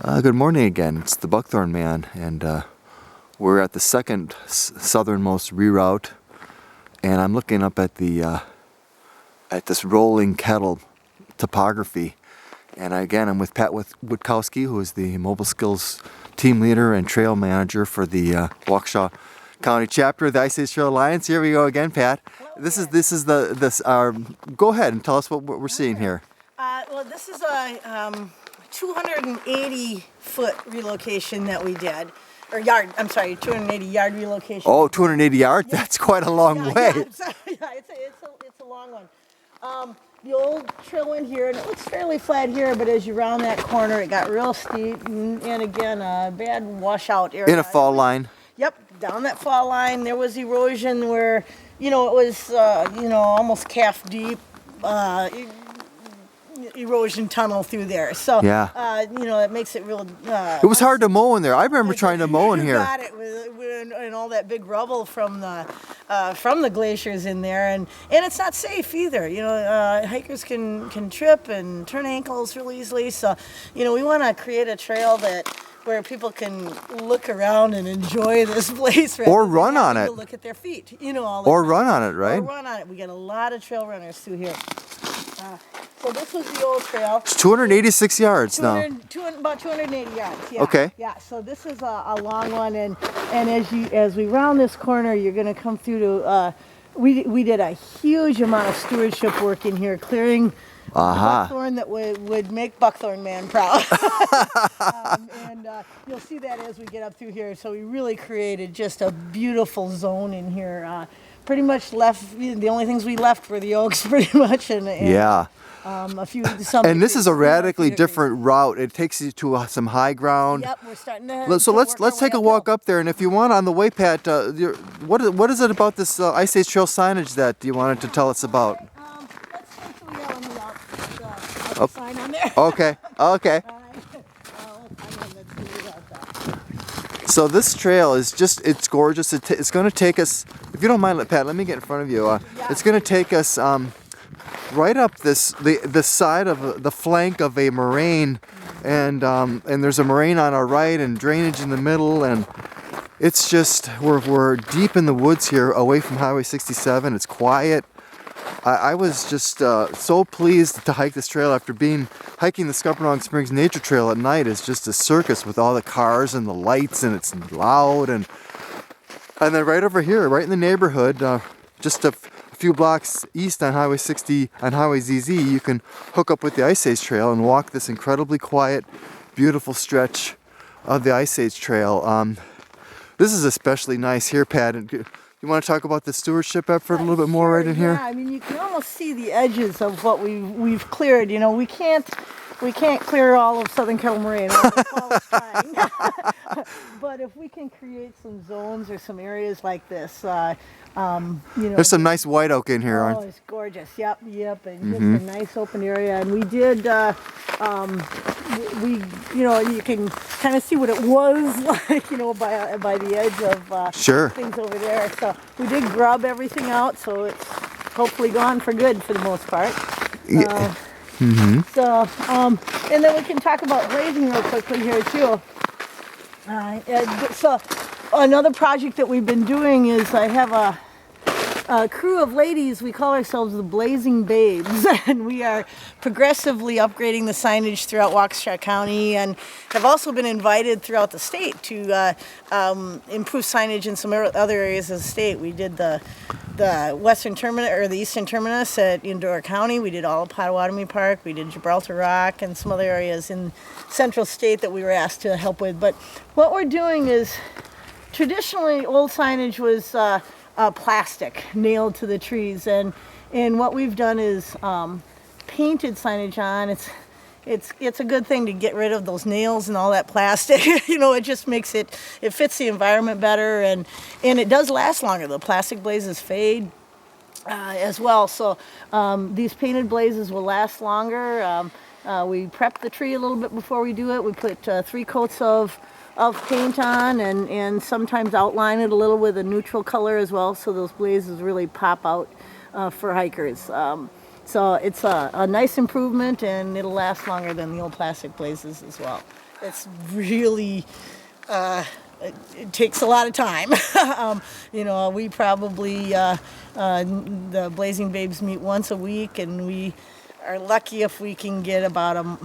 Good morning again. It's the Buckthorn Man, and we're at the second southernmost reroute, and I'm looking up at the at this rolling kettle topography. And again, I'm with Pat Witkowski, who is the Mobile Skills team leader and trail manager for the Waukesha County chapter of the Ice Age Trail Alliance. Here we go again, Pat. This is go ahead and tell us what we're seeing here. Well, this is a 280-foot relocation that we did, or yard. I'm sorry, 280-yard relocation. Oh, 280 yards? Yeah. That's quite a long way. Yeah, it's a long one. The old trail went here, and it looks fairly flat here, but as you round that corner, it got real steep, and again, a bad washout area. In a fall line. Yep, down that fall line, there was erosion where, it was, almost calf deep. Erosion tunnel through there, so yeah. It makes it real. It was hard to mow in there. I remember trying to mow in here. Got it and all that big rubble from the glaciers in there, and it's not safe either. Hikers can trip and turn ankles real easily. So, we want to create a trail where people can look around and enjoy this place, or run on it. Look at their feet, or run on it, right? Or run on it. We get a lot of trail runners through here. So this was the old trail. It's 286 yards now. About 280 yards. Yeah. Okay. Yeah. So this is a long one, and as we round this corner, you're going to come through to. We did a huge amount of stewardship work in here, clearing the buckthorn that would make Buckthorn Man proud. And you'll see that as we get up through here. So we really created just a beautiful zone in here. Pretty much left. The only things we left were the oaks, pretty much, and yeah. A few. And this is a radically different route. It takes you to some high ground. Yep, we're starting to. So let's take a walk up there, and if you want, on the way, Pat, what is it about this Ice Age Trail signage that you wanted to tell us about? Let's take the yell on the sign on there. Okay. Okay. So this trail is it's gorgeous. It's going to take us, if you don't mind, Pat, let me get in front of you. Yeah. It's going to take us right up the side of the flank of a moraine, and there's a moraine on our right and drainage in the middle, and it's just, we're deep in the woods here away from Highway 67. It's quiet. I was just so pleased to hike this trail after hiking the Scuppernong Springs Nature Trail at night. Is just a circus with all the cars and the lights, and it's loud, and then right over here, right in the neighborhood, just a few blocks east on Highway 60, on Highway ZZ, you can hook up with the Ice Age Trail and walk this incredibly quiet, beautiful stretch of the Ice Age Trail. This is especially nice here, Pat. You want to talk about the stewardship effort a little bit more right in here? Yeah, I mean, you can almost see the edges of what we've cleared. We can't clear all of Southern Kettle Moraine. But if we can create some zones or some areas like this, there's some nice white oak in here, aren't there? Oh, it's gorgeous. Yep, and just a nice open area. And we did, you can kind of see what it was like, by the edge of things over there. So we did grub everything out, so it's hopefully gone for good for the most part. Yeah. So, and then we can talk about blazing real quickly here too. So another project that we've been doing is I have a crew of ladies. We call ourselves the Blazing Babes, and we are progressively upgrading the signage throughout Waukesha County, and have also been invited throughout the state to improve signage in some other areas of the state. We did the western terminus, or the eastern terminus at Eudora County. We did all of Potawatomi Park. We did Gibraltar Rock and some other areas in central state that we were asked to help with. But what we're doing is, traditionally old signage was plastic nailed to the trees, and what we've done is painted signage on. It's a good thing to get rid of those nails and all that plastic. It just makes it fits the environment better, and it does last longer. The plastic blazes fade as well, so these painted blazes will last longer. We prep the tree a little bit before we do it. We put 3 coats of paint on, and sometimes outline it a little with a neutral color as well, so those blazes really pop out for hikers. So it's a nice improvement, and it'll last longer than the old plastic blazes as well. it's really it takes a lot of time. We probably the Blazing Babes meet once a week, and we are lucky if we can get about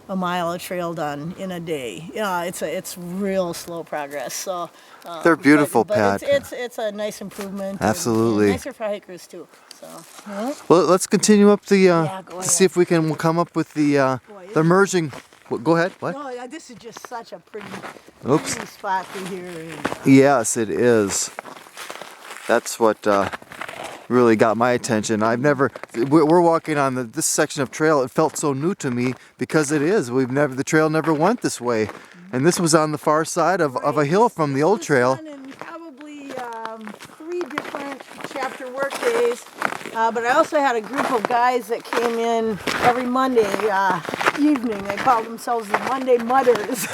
a mile of trail done in a day. It's real slow progress. So They're beautiful, but Pat. It's a nice improvement. Absolutely. And nicer for hikers too. So. Well, let's continue up the go to see if we'll come up with the merging. Go ahead. What? No, this is just such a pretty Oops. spot through here. Yes, it is. That's what really got my attention. We're walking on this section of trail. It felt so new to me because it is. The trail never went this way, and this was on the far side of a hill from the old trail. And probably 3 different chapter work days. But I also had a group of guys that came in every Monday evening. They called themselves the Monday Mudders.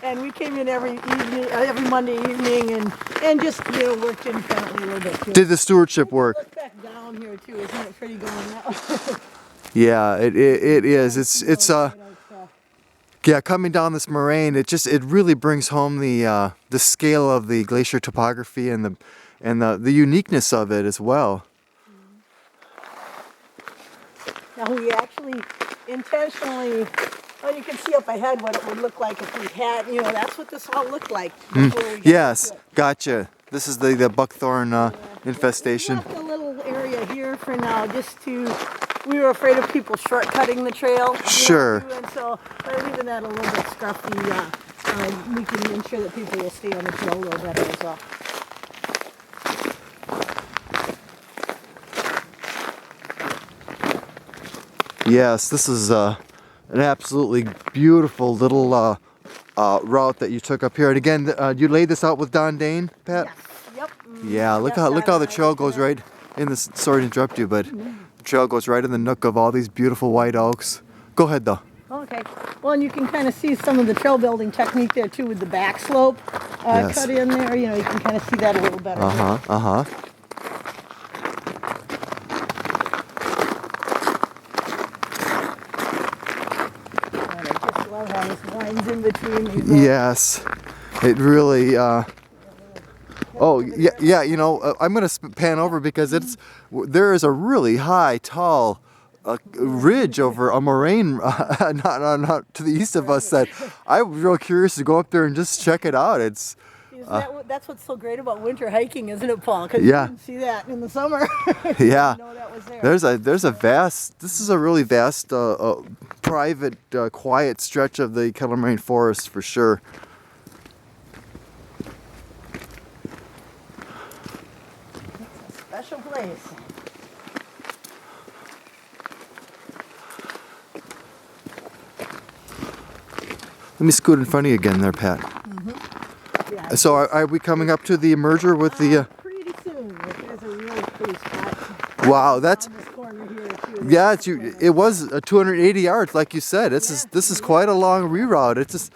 And we came in every Monday evening and just worked independently a little bit too. Did the stewardship work? Look back down here too. Isn't it pretty going out? Yeah, it is. It's yeah, coming down this moraine, it really brings home the scale of the glacier topography and the uniqueness of it as well. Now we actually intentionally, you can see up ahead what it would look like if we had, that's what this all looked like before we got Yes, to it. gotcha. This is the buckthorn infestation. We left a little area here for now we were afraid of people shortcutting the trail. Sure. And so by leaving that a little bit scruffy, we can ensure that people will stay on the trail a little better as well. Yes, this is an absolutely beautiful little route that you took up here. And again, you laid this out with Don Dane, Pat? Yes. Yep. Yeah, look how the trail goes right in this. Sorry to interrupt you, but the trail goes right in the nook of all these beautiful white oaks. Go ahead, though. Okay. Well, and you can kind of see some of the trail building technique there too, with the back slope Yes. cut in there. You can kind of see that a little better. Uh-huh. And I just love how this winds in between these. Yes, it really. Oh yeah. I'm gonna pan over because there is a really high, tall ridge over a moraine not to the east of us that I'm real curious to go up there and just check it out. That's what's so great about winter hiking, isn't it, Paul? Because Yeah. you didn't see that in the summer. Yeah. You know that was there. There's a vast. This is a really vast, private, quiet stretch of the Kettle Moraine Forest for sure. Special place. Let me scoot in front of you again there, Pat. Yeah. So are we coming up to the merger with the? Pretty soon. There's a really pretty spot. Wow, that's. On this corner here too. Yeah, it was 280 yards, like you said. This is quite a long reroute.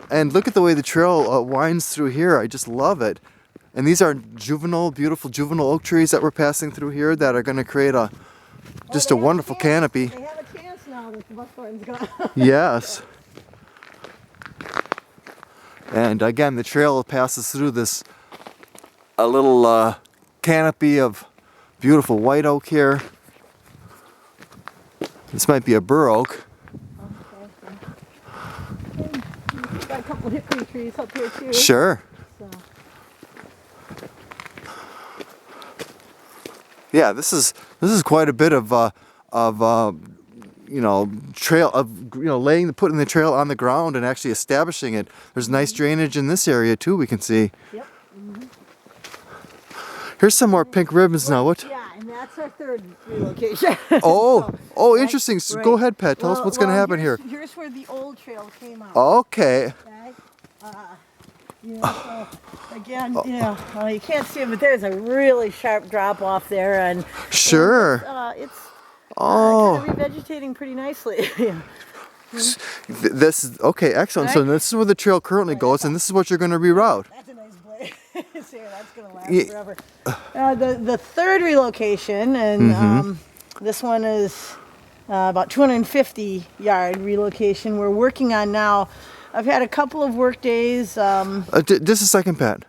And look at the way the trail winds through here. I just love it. And these are beautiful juvenile oak trees that we're passing through here that are going to create a wonderful canopy. They have a chance now that the buckthorn's gone. Yes. And again, the trail passes through a little canopy of beautiful white oak here. This might be a bur oak. Okay. We've got a couple hickory trees up here too. Sure. So. Yeah, this is quite a bit of trail of putting the trail on the ground and actually establishing it. There's nice drainage in this area too. We can see. Yep. Here's some more pink ribbons now. What? Yeah, and that's our third relocation. Oh, Right, interesting. So right. Go ahead, Pat. Tell us what's going to happen here. Here's where the old trail came out. Okay. Okay. So again, you can't see it, but there's a really sharp drop off there, and Sure. it's Oh. kind of revegetating pretty nicely. Yeah. This is okay. Excellent. So Right. this is where the trail currently goes, and this is what you're going to reroute. That's a nice place. Here, that's gonna last Yeah. forever. The third relocation, and this one is about 250 yard relocation. We're working on now I've had a couple of work days. Just a second, Pat.